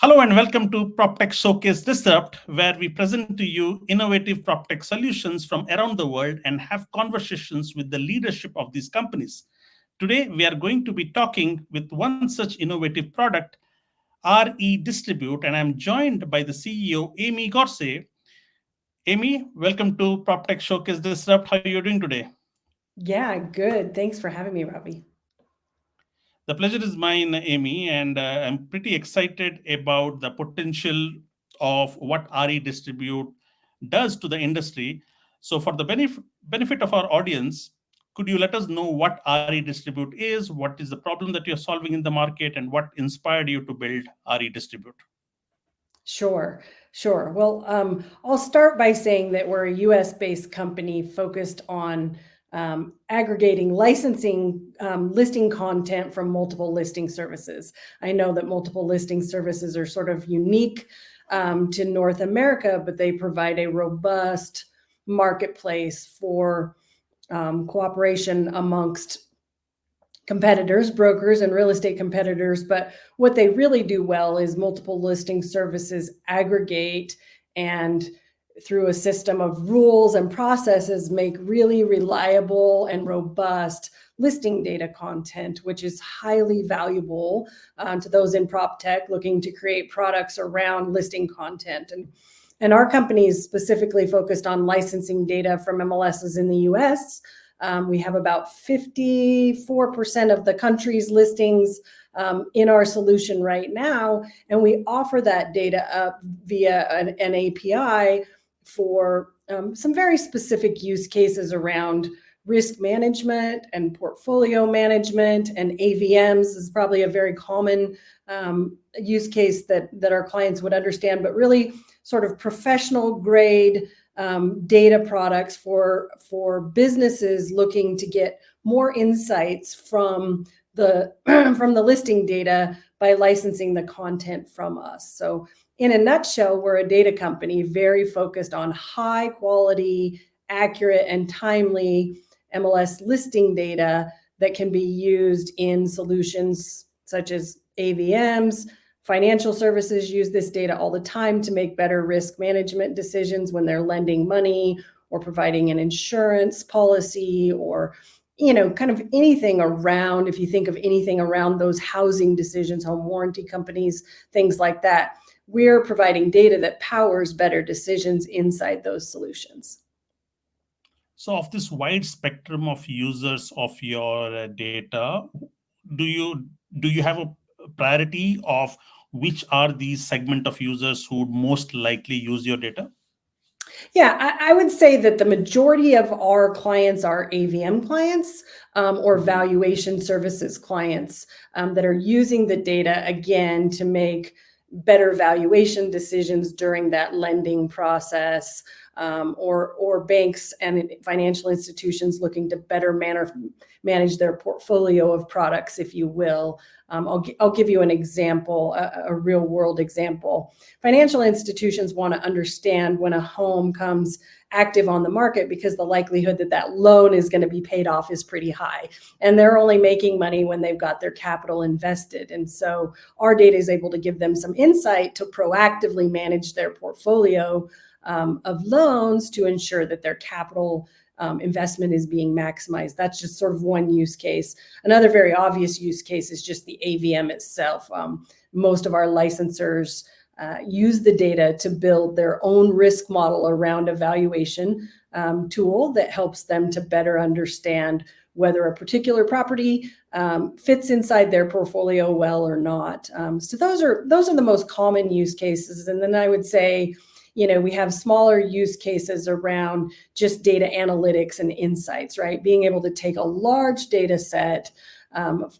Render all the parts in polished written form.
Hello and welcome to PropTech Showcase Disrupt, where we present to you innovative PropTech solutions from around the world and have conversations with the leadership of these companies. Today, we are going to be talking with one such innovative product, REdistribute, and I'm joined by the CEO, Amy Gorce. Amy, welcome to PropTech Showcase Disrupt. How are you doing today? Yeah, good. Thanks for having me, Ravi. The pleasure is mine, Amy, and I'm pretty excited about the potential of what REdistribute does to the industry. So, for the benefit of our audience, could you let us know what REdistribute is, what is the problem that you're solving in the market, and what inspired you to build REdistribute? Sure. Well, I'll start by saying that we're a US-based company focused on aggregating licensing listing content from multiple listing services. I know that multiple listing services are sort of unique to North America, but they provide a robust marketplace for cooperation amongst competitors, brokers, and real estate competitors. But what they really do well is multiple listing services aggregate and through a system of rules and processes make really reliable and robust listing data content, which is highly valuable to those in prop tech looking to create products around listing content. And our company is specifically focused on licensing data from MLSs in the US. We have about 54% of the country's listings in our solution right now, and we offer that data up via an API for some very specific use cases around risk management and portfolio management, and AVMs is probably a very common use case that our clients would understand, but really sort of professional grade data products for businesses looking to get more insights from the from the listing data by licensing the content from us. So in a nutshell, we're a data company very focused on high quality, accurate, and timely MLS listing data that can be used in solutions such as AVMs. Financial services use this data all the time to make better risk management decisions when they're lending money or providing an insurance policy, or kind of anything around, if you think of anything around those housing decisions, home warranty companies, things like that. We're providing data that powers better decisions inside those solutions. So, of this wide spectrum of users of your data, do you have a priority of which are these segment of users who would most likely use your data? Yeah, I would say that the majority of our clients are AVM clients or valuation services clients that are using the data, again, to make better valuation decisions during that lending process, or banks and financial institutions looking to better manage their portfolio of products, if you will. I'll give you an example, a real world example. Financial institutions want to understand when a home comes active on the market, because the likelihood that that loan is going to be paid off is pretty high. And they're only making money when they've got their capital invested. And so our data is able to give them some insight to proactively manage their portfolio of loans to ensure that their capital investment is being maximized. That's just sort of one use case. Another very obvious use case is just the AVM itself. Most of our licensors use the data to build their own risk model around a valuation tool that helps them to better understand whether a particular property fits inside their portfolio well or not. So those are the most common use cases. And then I would say, we have smaller use cases around just data analytics and insights, right? Being able to take a large data set of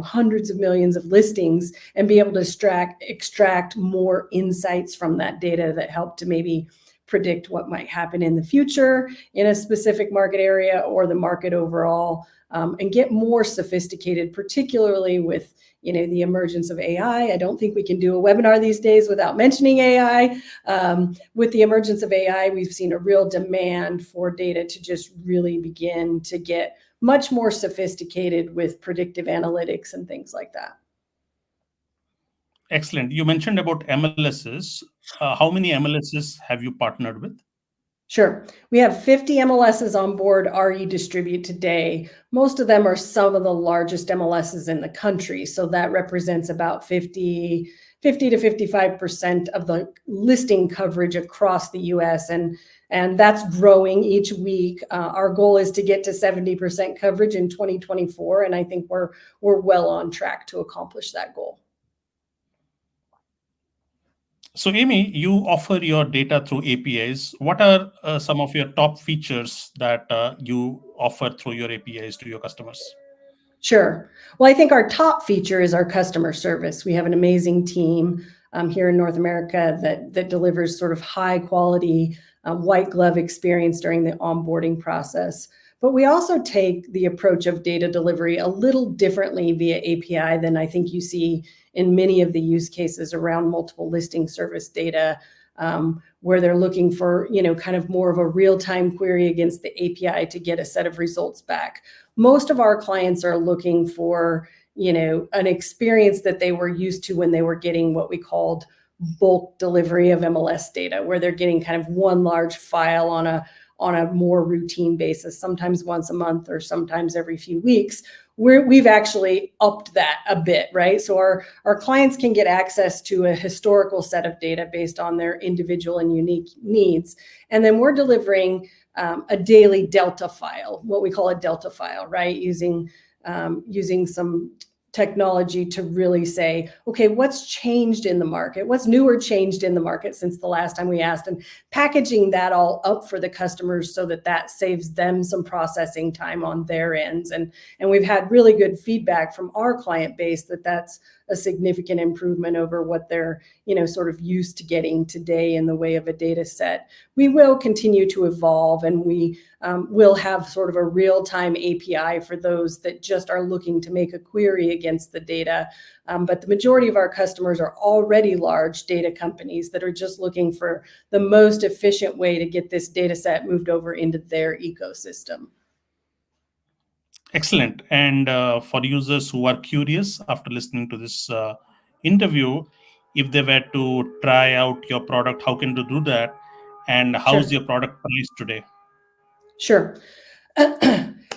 hundreds of millions of listings and be able to extract more insights from that data that help to maybe predict what might happen in the future in a specific market area or the market overall, and get more sophisticated, particularly with the emergence of AI. I don't think we can do a webinar these days without mentioning AI. With the emergence of AI, we've seen a real demand for data to just really begin to get much more sophisticated with predictive analytics and things like that. Excellent. You mentioned about MLSs. How many MLSs have you partnered with? Sure. We have 50 MLSs on board REdistribute today. Most of them are some of the largest MLSs in the country. So that represents about 50 to 55% of the listing coverage across the US. And that's growing each week. Our goal is to get to 70% coverage in 2024. And I think we're well on track to accomplish that goal. So, Amy, you offer your data through APIs. What are some of your top features that you offer through your APIs to your customers? Sure. Well, I think our top feature is our customer service. We have an amazing team here in North America that delivers sort of high quality white glove experience during the onboarding process. But we also take the approach of data delivery a little differently via API than I think you see in many of the use cases around multiple listing service data, where they're looking for, kind of more of a real-time query against the API to get a set of results back. Most of our clients are looking for, an experience that they were used to when they were getting what we called bulk delivery of MLS data, where they're getting kind of one large file on a more routine basis, sometimes once a month or sometimes every few weeks. We've actually upped that a bit, right? So our clients can get access to a historical set of data based on their individual and unique needs. And then we're delivering a daily Delta file, what we call a Delta file, right? Using some technology to really say, okay, what's changed in the market? What's new or changed in the market since the last time we asked? And packaging that all up for the customers so that saves them some processing time on their ends. And we've had really good feedback from our client base that's a significant improvement over what they're, sort of used to getting today in the way of a data set. We will continue to evolve, and we will have sort of a real-time API for those that just are looking to make a query against the data. But the majority of our customers are already large data companies that are just looking for the most efficient way to get this data set moved over into their ecosystem. Excellent. And for users who are curious after listening to this interview, if they were to try out your product, how can they do that? And how's your product priced today? Sure.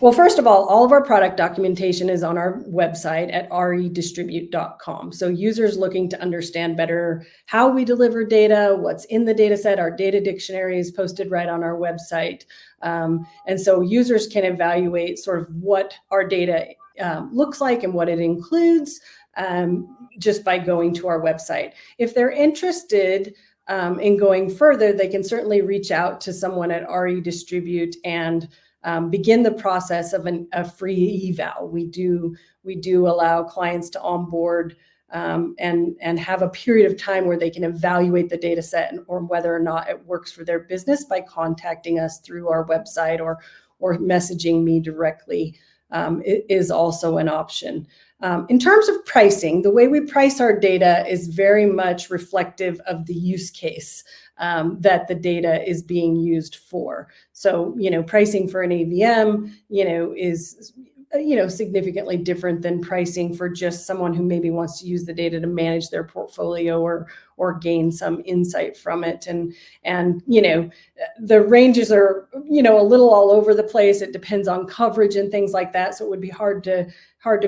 Well, first of all of our product documentation is on our website at REdistribute.com. So users looking to understand better how we deliver data, what's in the data set, our data dictionary is posted right on our website. And so users can evaluate sort of what our data looks like and what it includes just by going to our website. If they're interested in going further, they can certainly reach out to someone at REdistribute and begin the process of a free eval. We do allow clients to onboard and have a period of time where they can evaluate the data set or whether or not it works for their business by contacting us through our website or messaging me directly. It is also an option. In terms of pricing, the way we price our data is very much reflective of the use case that the data is being used for. So, pricing for an AVM, is significantly different than pricing for just someone who maybe wants to use the data to manage their portfolio or gain some insight from it. And the ranges are, a little all over the place. It depends on coverage and things like that. So it would be hard to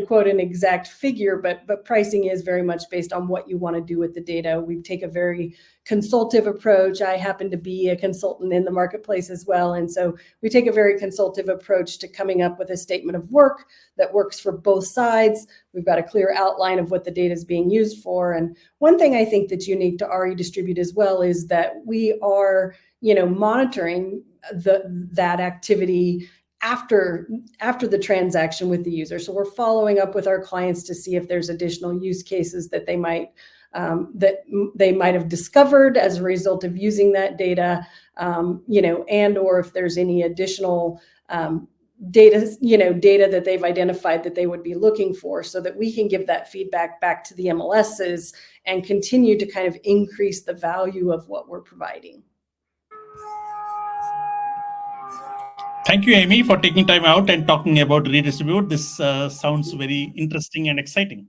quote an exact figure, but pricing is very much based on what you want to do with the data. We take a very consultative approach. I happen to be a consultant in the marketplace as well. And so we take a very consultative approach to coming up with a statement of work that works for both sides. We've got a clear outline of what the data is being used for. And one thing I think that's unique to REdistribute as well is that we are, monitoring that activity after the transaction with the user. So we're following up with our clients to see if there's additional use cases that they might have discovered as a result of using that data, and or if there's any additional data that they've identified that they would be looking for, so that we can give that feedback back to the MLSs and continue to kind of increase the value of what we're providing. Thank you, Amy, for taking time out and talking about REdistribute. This sounds very interesting and exciting.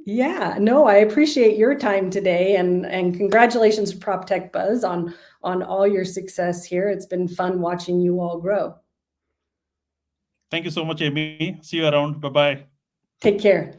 Yeah, no, I appreciate your time today, and congratulations to PropTech Buzz on all your success here. It's been fun watching you all grow. Thank you so much, Amy. See you around. Bye-bye. Take care.